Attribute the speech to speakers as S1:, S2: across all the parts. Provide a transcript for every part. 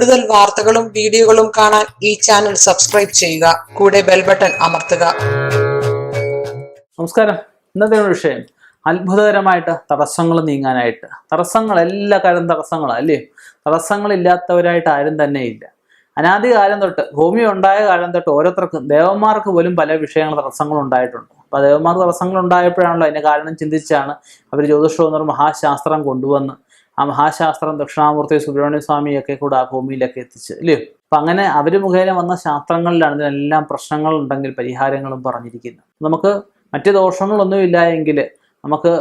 S1: കൂടുതൽ വാർത്തകളും വീഡിയോകളും കാണാൻ ഈ ചാനൽ സബ്സ്ക്രൈബ് ചെയ്യുക. കൂടെ ബെൽ ബട്ടൺ അമർത്തുക.
S2: നമസ്കാരം. ഇന്നത്തെ വിഷയം അത്ഭുതകരമായിട്ട് തടസ്സങ്ങൾ നീങ്ങാനായിട്ട്. തടസ്സങ്ങൾ എല്ലാ കാര്യം തടസ്സങ്ങളാണ് അല്ലേ? തടസ്സങ്ങളില്ലാത്തവരായിട്ട് ആരും തന്നെ ഇല്ല. അനാദി കാലം തൊട്ട്, ഭൂമി ഉണ്ടായ കാലം തൊട്ട് ഓരോരുത്തർക്കും, ദേവന്മാർക്ക് പോലും പല വിഷയങ്ങൾ തടസ്സങ്ങൾ ഉണ്ടായിട്ടുണ്ട്. അപ്പോൾ ദേവന്മാർക്ക് തടസ്സങ്ങൾ ഉണ്ടായപ്പോഴാണല്ലോ അതിന്റെ കാരണം ചിന്തിച്ചാണ് അവർ ജ്യോതിഷം എന്നൊരു മഹാശാസ്ത്രം കൊണ്ടുവന്ന് ആ മഹാശാസ്ത്രം ദക്ഷിണാമൂർത്തി സുബ്രഹ്മണ്യ സ്വാമിയൊക്കെ കൂടെ ആ ഭൂമിയിലൊക്കെ എത്തിച്ച് ഇല്ലയോ? അപ്പം അങ്ങനെ അവർ മുഖേന വന്ന ശാസ്ത്രങ്ങളിലാണ് ഇതിനെല്ലാം പ്രശ്നങ്ങൾ ഉണ്ടെങ്കിൽ പരിഹാരങ്ങളും പറഞ്ഞിരിക്കുന്നത്. നമുക്ക് മറ്റ് ദോഷങ്ങളൊന്നുമില്ല എങ്കിൽ നമുക്ക്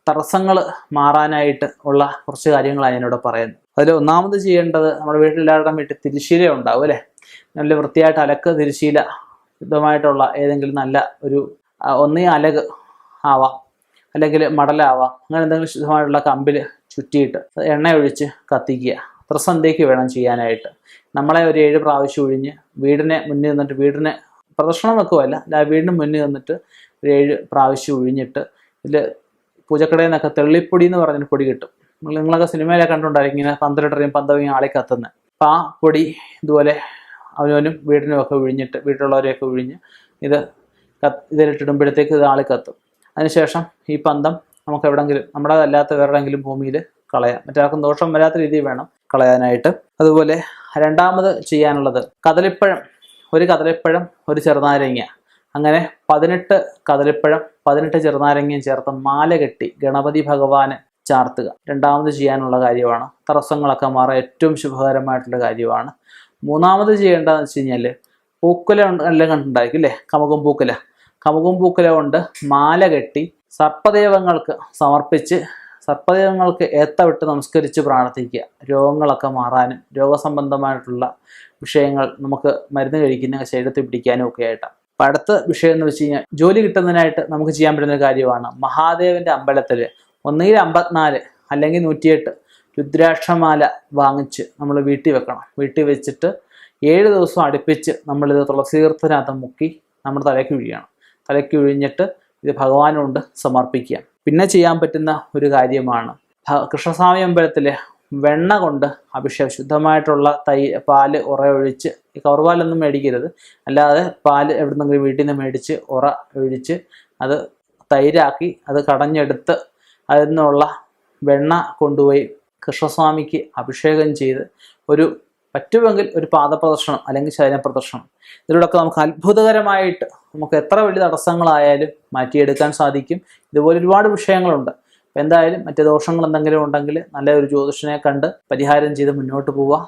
S2: തടസ്സങ്ങൾ മാറാനായിട്ട് ഉള്ള കുറച്ച് കാര്യങ്ങളാണ് എന്നോട് പറയുന്നത്. അതിൽ ഒന്നാമത് ചെയ്യേണ്ടത്, നമ്മുടെ വീട്ടിലെല്ലാവരുടെയും വീട്ടിൽ തിരശ്ശീല ഉണ്ടാവും അല്ലേ? നല്ല വൃത്തിയായിട്ട് അലക്ക് തിരശ്ശീല, ശുദ്ധമായിട്ടുള്ള ഏതെങ്കിലും നല്ല ഒരു ഒന്നേ അലക് ആവാം, അല്ലെങ്കിൽ മടലാവാം, അങ്ങനെ എന്തെങ്കിലും ശുദ്ധമായിട്ടുള്ള കമ്പിൽ ചുറ്റിയിട്ട് എണ്ണ ഒഴിച്ച് കത്തിക്കുക. ത്രിസന്ധ്യയ്ക്ക് വേണം ചെയ്യാനായിട്ട്. നമ്മളെ ഒരു 7 പ്രാവശ്യം ഒഴിഞ്ഞ് വീടിനെ മുന്നിൽ നിന്നിട്ട്, വീടിനെ പ്രദക്ഷിണം വെക്കുമല്ല, വീടിന് മുന്നിൽ നിന്നിട്ട് ഒരു 7 പ്രാവശ്യം ഒഴിഞ്ഞിട്ട് ഇതിൽ പൂജക്കടയിൽ നിന്നൊക്കെ തെള്ളിപ്പൊടി എന്ന് പറഞ്ഞൊരു പൊടി കിട്ടും. നിങ്ങളൊക്കെ സിനിമയിലൊക്കെ കണ്ടുകൊണ്ടായിരിക്കും ഇങ്ങനെ 12 പന്തവും ആളി കത്തുന്നത്. അപ്പം ആ പൊടി ഇതുപോലെ അവനവനും വീടിനുമൊക്കെ ഒഴിഞ്ഞിട്ട്, വീട്ടിലുള്ളവരെയൊക്കെ ഒഴിഞ്ഞ് ഇതിലിട്ടിടുമ്പോഴത്തേക്ക് ഇത് ആളി കത്തും. അതിനുശേഷം ഈ പന്തം നമുക്ക് എവിടെങ്കിലും, നമ്മുടെ അല്ലാത്ത വേറെങ്കിലും ഭൂമിയിൽ കളയാം. മറ്റാർക്കും ദോഷം വരാത്ത രീതിയിൽ വേണം കളയാനായിട്ട്. അതുപോലെ രണ്ടാമത് ചെയ്യാനുള്ളത് കദളിപ്പഴം, ഒരു കദളിപ്പഴം, ഒരു ചെറുനാരങ്ങ, അങ്ങനെ 18 കദളിപ്പഴം 18 ചെറുനാരങ്ങയും ചേർത്ത് മാല കെട്ടി ഗണപതി ഭഗവാന് ചാർത്തുക. രണ്ടാമത് ചെയ്യാനുള്ള കാര്യമാണ്. തടസ്സങ്ങളൊക്കെ മാറാൻ ഏറ്റവും ശുഭകരമായിട്ടുള്ള കാര്യമാണ്. മൂന്നാമത് ചെയ്യേണ്ടതെന്ന് വെച്ച് കഴിഞ്ഞാൽ പൂക്കുല എല്ലാം കണ്ടുണ്ടായിരിക്കും അല്ലേ? കമുകും പൂക്കുല കൊണ്ട് മാല കെട്ടി സർപ്പദേവങ്ങൾക്ക് സമർപ്പിച്ച്, സർപ്പദേവങ്ങൾക്ക് ഏത്തവിട്ട് നമസ്കരിച്ച് പ്രാർത്ഥിക്കുക. രോഗങ്ങളൊക്കെ മാറാനും രോഗസംബന്ധമായിട്ടുള്ള വിഷയങ്ങൾ നമുക്ക് മരുന്ന് കഴിക്കുന്ന ശരീരത്തിൽ പിടിക്കാനും ഒക്കെ ആയിട്ടാണ്. അപ്പം അടുത്ത വിഷയം എന്ന് വെച്ച് കഴിഞ്ഞാൽ, ജോലി കിട്ടുന്നതിനായിട്ട് നമുക്ക് ചെയ്യാൻ പറ്റുന്ന കാര്യമാണ് മഹാദേവന്റെ അമ്പലത്തിൽ ഒന്നുകിൽ 54 അല്ലെങ്കിൽ 108 രുദ്രാക്ഷമാല വാങ്ങിച്ച് നമ്മൾ വീട്ടിൽ വെക്കണം. വീട്ടിൽ വെച്ചിട്ട് 7 ദിവസം അടുപ്പിച്ച് നമ്മളിത് തുളസീർത്തിനകത്ത് മുക്കി നമ്മുടെ തലയ്ക്ക് ഒഴിയണം. തലയ്ക്ക് ഒഴിഞ്ഞിട്ട് ഇത് ഭഗവാനുകൊണ്ട് സമർപ്പിക്കുക. പിന്നെ ചെയ്യാൻ പറ്റുന്ന ഒരു കാര്യമാണ് കൃഷ്ണസ്വാമി അമ്പലത്തിലെ വെണ്ണ കൊണ്ട് അഭിഷേകം, ശുദ്ധമായിട്ടുള്ള പാല് ഒഴിച്ച്, കവർപാലൊന്നും മേടിക്കരുത്, അല്ലാതെ പാല് എവിടുന്നെങ്കിലും വീട്ടിൽ നിന്ന് മേടിച്ച് ഒഴിച്ച് അത് തൈരാക്കി അത് കടഞ്ഞെടുത്ത് അതിൽ നിന്നുള്ള വെണ്ണ കൊണ്ടുപോയി കൃഷ്ണസ്വാമിക്ക് അഭിഷേകം ചെയ്ത് പറ്റുമെങ്കിൽ ഒരു പാദപ്രദർശനം അല്ലെങ്കിൽ ശയനപ്രദർശനം, ഇതിലൂടെയൊക്കെ നമുക്ക് അത്ഭുതകരമായിട്ട് നമുക്ക് എത്ര വലിയ തടസ്സങ്ങളായാലും മാറ്റിയെടുക്കാൻ സാധിക്കും. ഇതുപോലെ ഒരുപാട് വിഷയങ്ങളുണ്ട്. അപ്പം എന്തായാലും മറ്റ് ദോഷങ്ങൾ എന്തെങ്കിലും ഉണ്ടെങ്കിൽ നല്ല ഒരു ജ്യോതിഷനെ കണ്ട് പരിഹാരം ചെയ്ത് മുന്നോട്ട് പോവുക.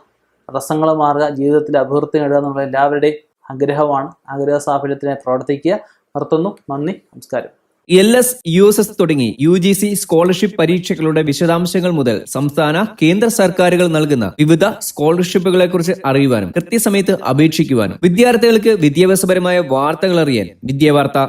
S2: തടസ്സങ്ങൾ മാറുക, ജീവിതത്തിൽ അഭിവൃദ്ധി നേടുക എന്നുള്ള എല്ലാവരുടെയും ആഗ്രഹമാണ്. ആഗ്രഹ സാഫല്യത്തിനായി പ്രവർത്തിക്കുക. നിർത്തുന്നു. നന്ദി, നമസ്കാരം.
S3: LS, USS തുടങ്ങി UGC സ്കോളർഷിപ്പ് പരീക്ഷകളുടെ വിശദാംശങ്ങൾ മുതൽ സംസ്ഥാന കേന്ദ്ര സർക്കാരുകൾ നൽകുന്ന വിവിധ സ്കോളർഷിപ്പുകളെ കുറിച്ച് അറിയുവാനും കൃത്യസമയത്ത് അപേക്ഷിക്കുവാനും വിദ്യാർത്ഥികൾക്ക് വിദ്യാഭ്യാസപരമായ വാർത്തകൾ അറിയാൻ വിദ്യാവാർത്ത